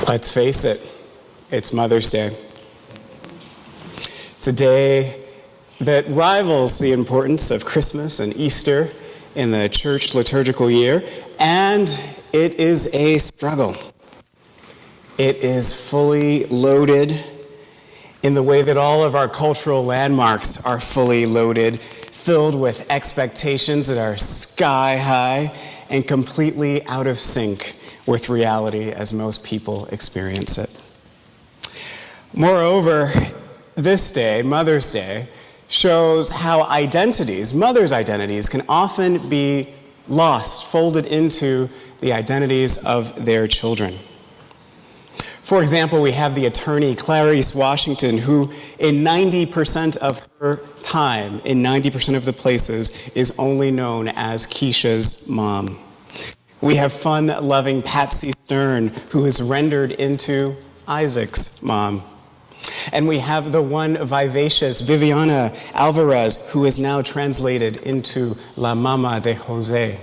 Let's face it, it's Mother's Day. It's a day that rivals the importance of Christmas and Easter in the church liturgical year, and it is a struggle. It is fully loaded in the way that all of our cultural landmarks are fully loaded, filled with expectations that are sky high and completely out of sync with reality as most people experience it. Moreover, this day, Mother's Day, shows how identities, mothers' identities, can often be lost, folded into the identities of their children. For example, we have the attorney Clarice Washington, who in 90% of her time, in 90% of the places, is only known as Keisha's mom. We have fun-loving Patsy Stern, who is rendered into Isaac's mom. And we have the one vivacious Viviana Alvarez, who is now translated into La Mama de Jose,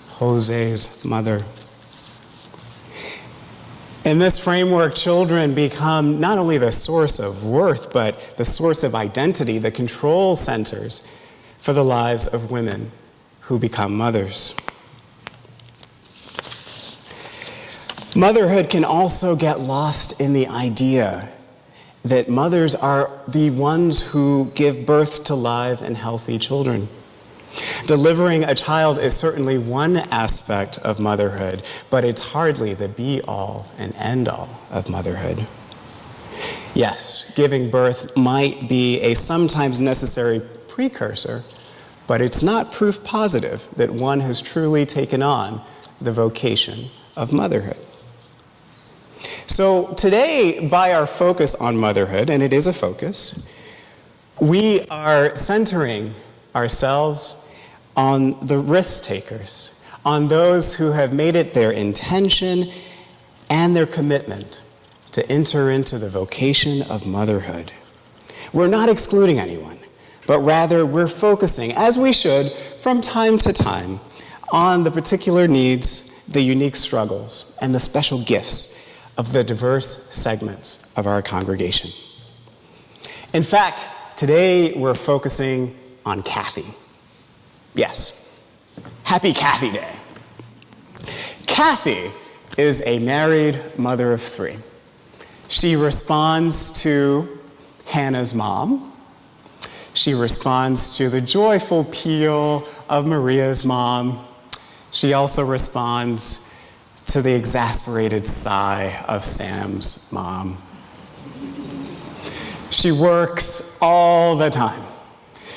Jose's mother. In this framework, children become not only the source of worth, but the source of identity, the control centers for the lives of women who become mothers. Motherhood can also get lost in the idea that mothers are the ones who give birth to live and healthy children. Delivering a child is certainly one aspect of motherhood, but it's hardly the be-all and end-all of motherhood. Yes, giving birth might be a sometimes necessary precursor, but it's not proof positive that one has truly taken on the vocation of motherhood. So today, by our focus on motherhood, and it is a focus, we are centering ourselves on the risk takers, on those who have made it their intention and their commitment to enter into the vocation of motherhood. We're not excluding anyone, but rather we're focusing, as we should, from time to time, on the particular needs, the unique struggles, and the special gifts of the diverse segments of our congregation. In fact, today we're focusing on Kathy. Yes, Happy Kathy Day. Kathy is a married mother of three. She responds to Hannah's mom. She responds to the joyful peal of Maria's mom. She also responds to the exasperated sigh of Sam's mom. She works all the time.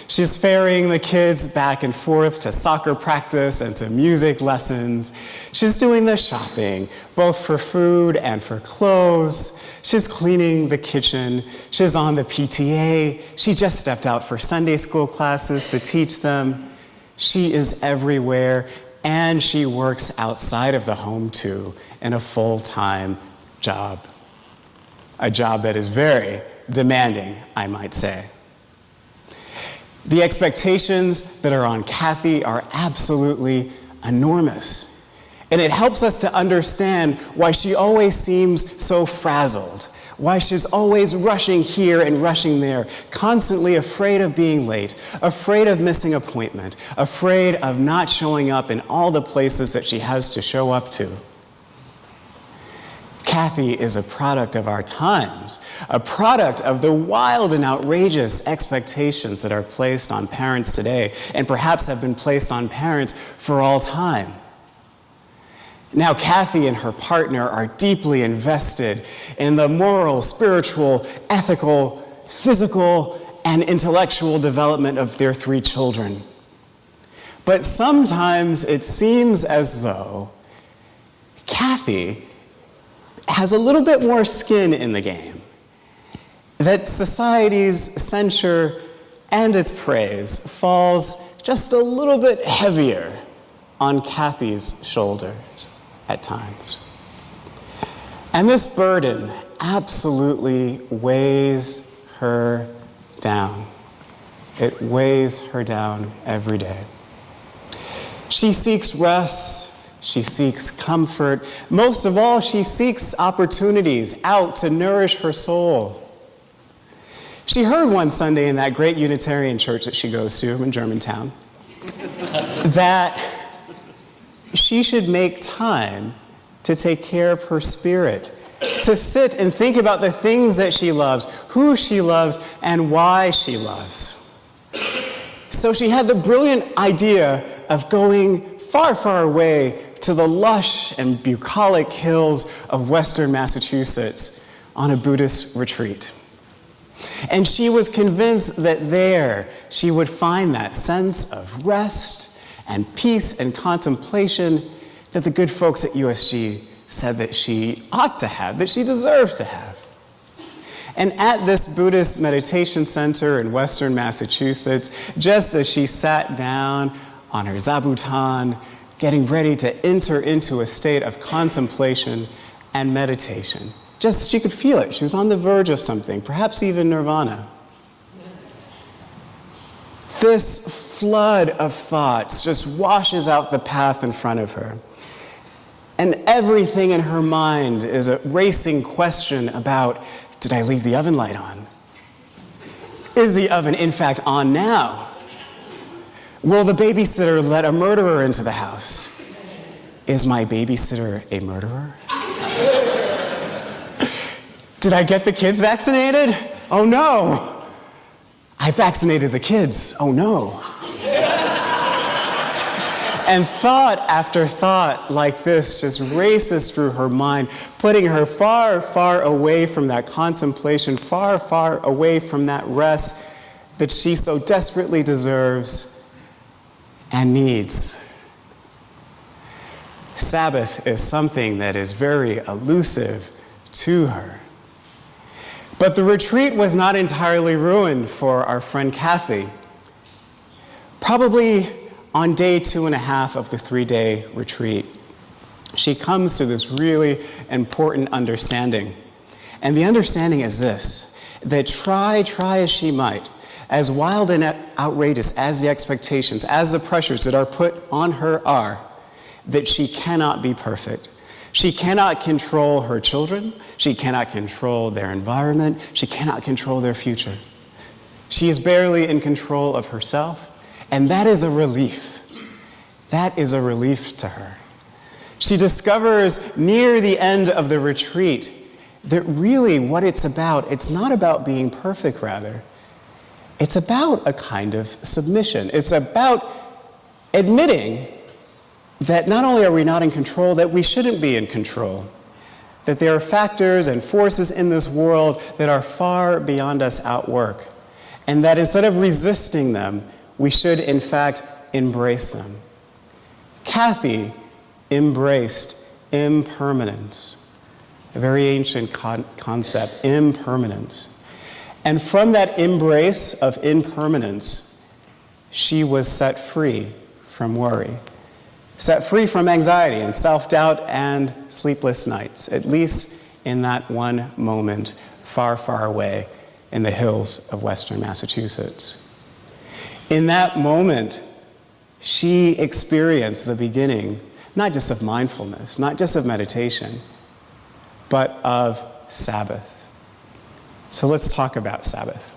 She's ferrying the kids back and forth to soccer practice and to music lessons. She's doing the shopping, both for food and for clothes. She's cleaning the kitchen. She's on the PTA. She just stepped out for Sunday school classes to teach them. She is everywhere. And she works outside of the home, too, in a full-time job. A job that is very demanding, I might say. The expectations that are on Kathy are absolutely enormous. And it helps us to understand why she always seems so frazzled, why she's always rushing here and rushing there, constantly afraid of being late, afraid of missing an appointment, afraid of not showing up in all the places that she has to show up to. Kathy is a product of our times, a product of the wild and outrageous expectations that are placed on parents today, and perhaps have been placed on parents for all time. Now, Kathy and her partner are deeply invested in the moral, spiritual, ethical, physical, and intellectual development of their three children. But sometimes it seems as though Kathy has a little bit more skin in the game, that society's censure and its praise falls just a little bit heavier on Kathy's shoulders at times. And this burden absolutely weighs her down. It weighs her down every day. She seeks rest, She seeks comfort. Most of all, she seeks opportunities out to nourish her soul. She heard one Sunday in that great Unitarian church that she goes to in Germantown that she should make time to take care of her spirit, to sit and think about the things that she loves, who she loves, and why she loves. So she had the brilliant idea of going far, far away to the lush and bucolic hills of western Massachusetts on a Buddhist retreat. And she was convinced that there she would find that sense of rest and peace and contemplation that the good folks at USG said that she ought to have, that she deserved to have. And at this Buddhist meditation center in western Massachusetts, just as she sat down on her zabuton, getting ready to enter into a state of contemplation and meditation, just she could feel it. She was on the verge of something, perhaps even nirvana. This flood of thoughts just washes out the path in front of her. And everything in her mind is a racing question about, did I leave the oven light on? Is the oven, in fact, on now? Will the babysitter let a murderer into the house? Is my babysitter a murderer? Did I get the kids vaccinated? Oh no! I vaccinated the kids. Oh no! And thought after thought like this just races through her mind, putting her far, far away from that contemplation, far, far away from that rest that she so desperately deserves and needs. Sabbath is something that is very elusive to her. But the retreat was not entirely ruined for our friend Kathy. Probably on day 2.5 of the 3-day retreat, she comes to this really important understanding. And the understanding is this, that try as she might, as wild and outrageous as the expectations, as the pressures that are put on her are, that she cannot be perfect. She cannot control her children. She cannot control their environment. She cannot control their future. She is barely in control of herself, and that is a relief. That is a relief to her. She discovers near the end of the retreat that really what it's about, it's not about being perfect, rather. It's about a kind of submission. It's about admitting that not only are we not in control, that we shouldn't be in control. That there are factors and forces in this world that are far beyond us outwork. And that instead of resisting them, we should in fact embrace them. Kathy embraced impermanence, a very ancient concept, impermanence. And from that embrace of impermanence, she was set free from worry, set free from anxiety and self-doubt and sleepless nights, at least in that one moment far, far away in the hills of western Massachusetts. In that moment, she experienced the beginning, not just of mindfulness, not just of meditation, but of Sabbath. So let's talk about Sabbath.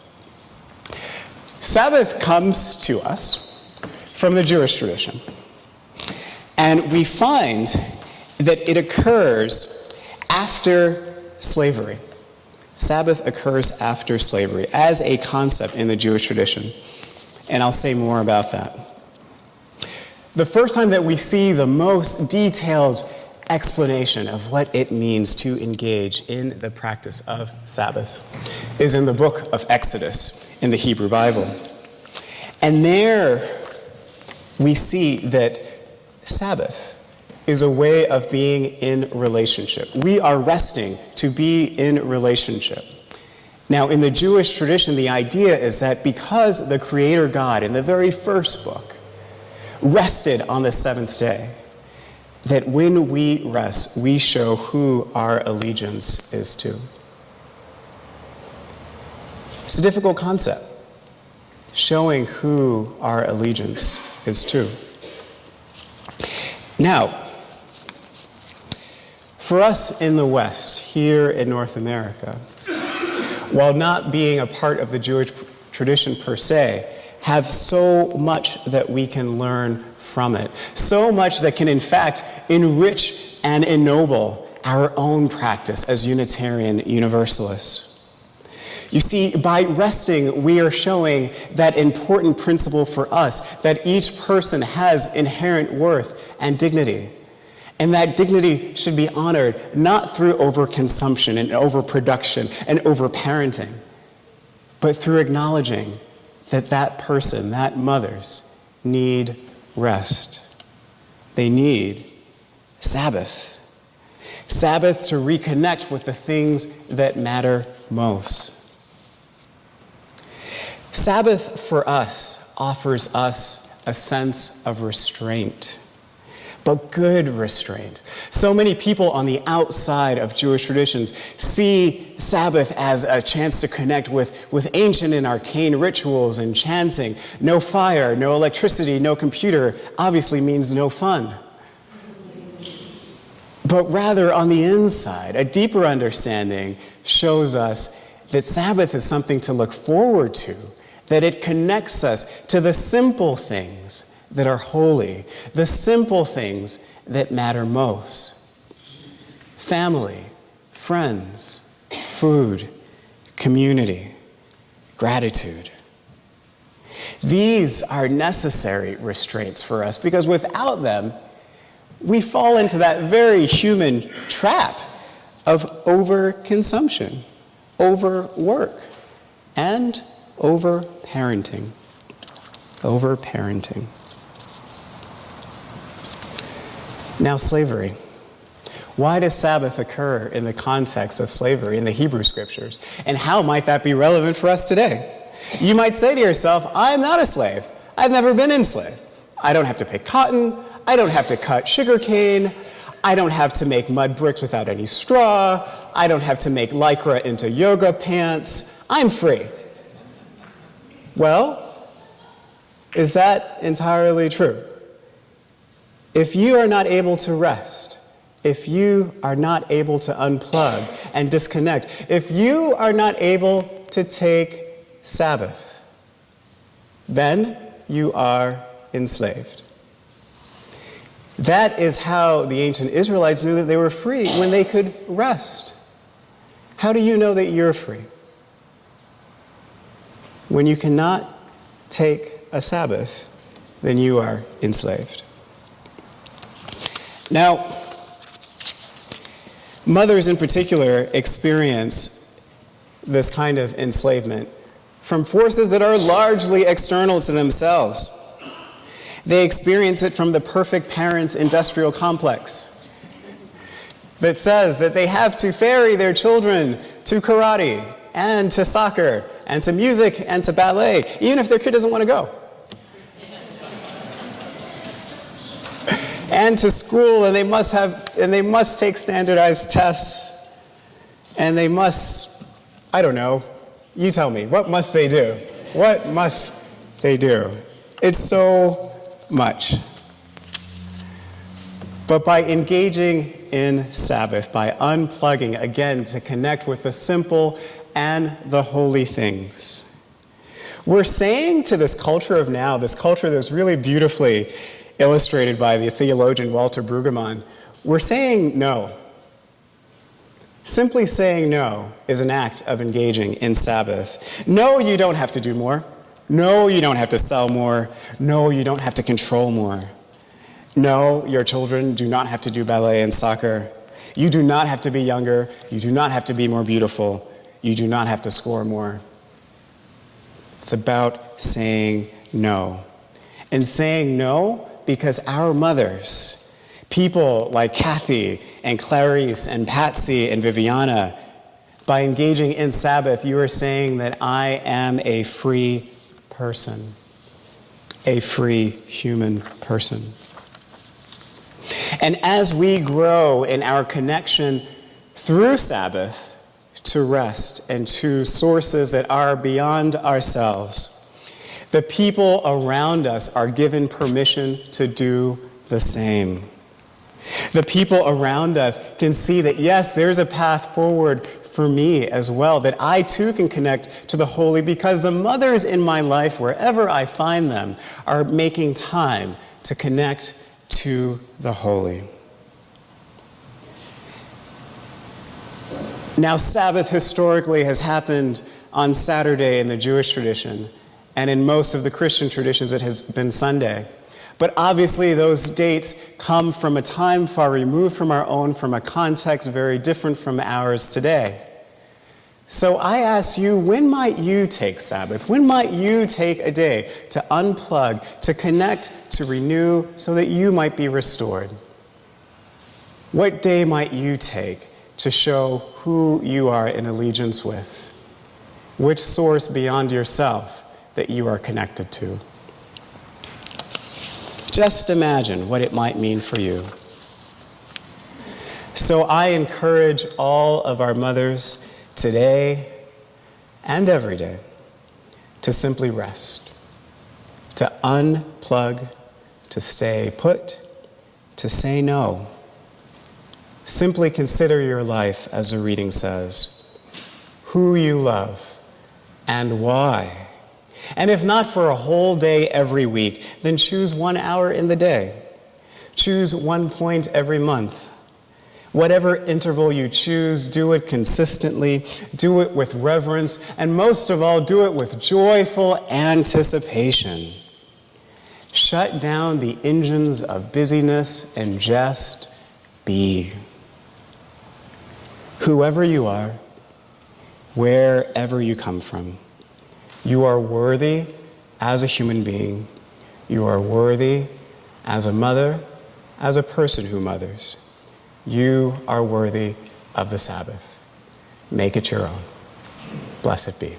Sabbath comes to us from the Jewish tradition. And we find that it occurs after slavery. Sabbath occurs after slavery as a concept in the Jewish tradition. And I'll say more about that. The first time that we see the most detailed explanation of what it means to engage in the practice of Sabbath is in the book of Exodus in the Hebrew Bible. And there we see that Sabbath is a way of being in relationship. We are resting to be in relationship. Now, in the Jewish tradition, the idea is that because the Creator God, in the very first book, rested on the seventh day, that when we rest, we show who our allegiance is to. It's a difficult concept, showing who our allegiance is to. Now, For us in the West, here in North America, while not being a part of the Jewish tradition per se, have so much that we can learn from it. So much that can, in fact, enrich and ennoble our own practice as Unitarian Universalists. You see, by resting, we are showing that important principle for us, that each person has inherent worth and dignity. And that dignity should be honored not through overconsumption and overproduction and overparenting, but through acknowledging that that person, that mothers, need rest. They need Sabbath. Sabbath to reconnect with the things that matter most. Sabbath for us offers us a sense of restraint, but good restraint. So many people on the outside of Jewish traditions see Sabbath as a chance to connect with ancient and arcane rituals and chanting. No fire, no electricity, no computer obviously means no fun. But rather, on the inside, a deeper understanding shows us that Sabbath is something to look forward to, that it connects us to the simple things that are holy, the simple things that matter most. Family, friends, food, community, gratitude. These are necessary restraints for us because without them, we fall into that very human trap of overconsumption, overwork, and overparenting. Overparenting. Now, slavery. Why does Sabbath occur in the context of slavery in the Hebrew Scriptures? And how might that be relevant for us today? You might say to yourself, I'm not a slave. I've never been enslaved. I don't have to pick cotton. I don't have to cut sugar cane. I don't have to make mud bricks without any straw. I don't have to make lycra into yoga pants. I'm free. Well, is that entirely true? If you are not able to rest, if you are not able to unplug and disconnect, if you are not able to take Sabbath, then you are enslaved. That is how the ancient Israelites knew that they were free, when they could rest. How do you know that you're free? When you cannot take a Sabbath, then you are enslaved. Now, mothers in particular experience this kind of enslavement from forces that are largely external to themselves. They experience it from the perfect parent industrial complex that says that they have to ferry their children to karate and to soccer and to music and to ballet, even if their kid doesn't want to go. And to school, and they must take standardized tests, and they must, I don't know, you tell me, what must they do? What must they do? It's so much. But by engaging in Sabbath, by unplugging again to connect with the simple and the holy things, we're saying to this culture of now, this culture that's really beautifully illustrated by the theologian Walter Brueggemann, we're saying no. Simply saying no is an act of engaging in Sabbath. No, you don't have to do more. No, you don't have to sell more. No, you don't have to control more. No, your children do not have to do ballet and soccer. You do not have to be younger. You do not have to be more beautiful. You do not have to score more. It's about saying no. And saying no because our mothers, people like Kathy and Clarice and Patsy and Viviana, by engaging in Sabbath, you are saying that I am a free person, a free human person. And as we grow in our connection through Sabbath to rest and to sources that are beyond ourselves, the people around us are given permission to do the same. The people around us can see that, yes, there's a path forward for me as well, that I too can connect to the holy because the mothers in my life, wherever I find them, are making time to connect to the holy. Now, Sabbath historically has happened on Saturday in the Jewish tradition, and in most of the Christian traditions it has been Sunday. But obviously those dates come from a time far removed from our own, from a context very different from ours today. So I ask you, when might you take Sabbath? When might you take a day to unplug, to connect, to renew, so that you might be restored? What day might you take to show who you are in allegiance with? Which source beyond yourself that you are connected to? Just imagine what it might mean for you. So I encourage all of our mothers today and every day to simply rest, to unplug, to stay put, to say no. Simply consider your life, as the reading says, who you love and why. And if not for a whole day every week, then choose 1 hour in the day. Choose 1 point every month. Whatever interval you choose, do it consistently, do it with reverence, and most of all, do it with joyful anticipation. Shut down the engines of busyness and just be. Whoever you are, wherever you come from, you are worthy as a human being. You are worthy as a mother, as a person who mothers. You are worthy of the Sabbath. Make it your own. Blessed be.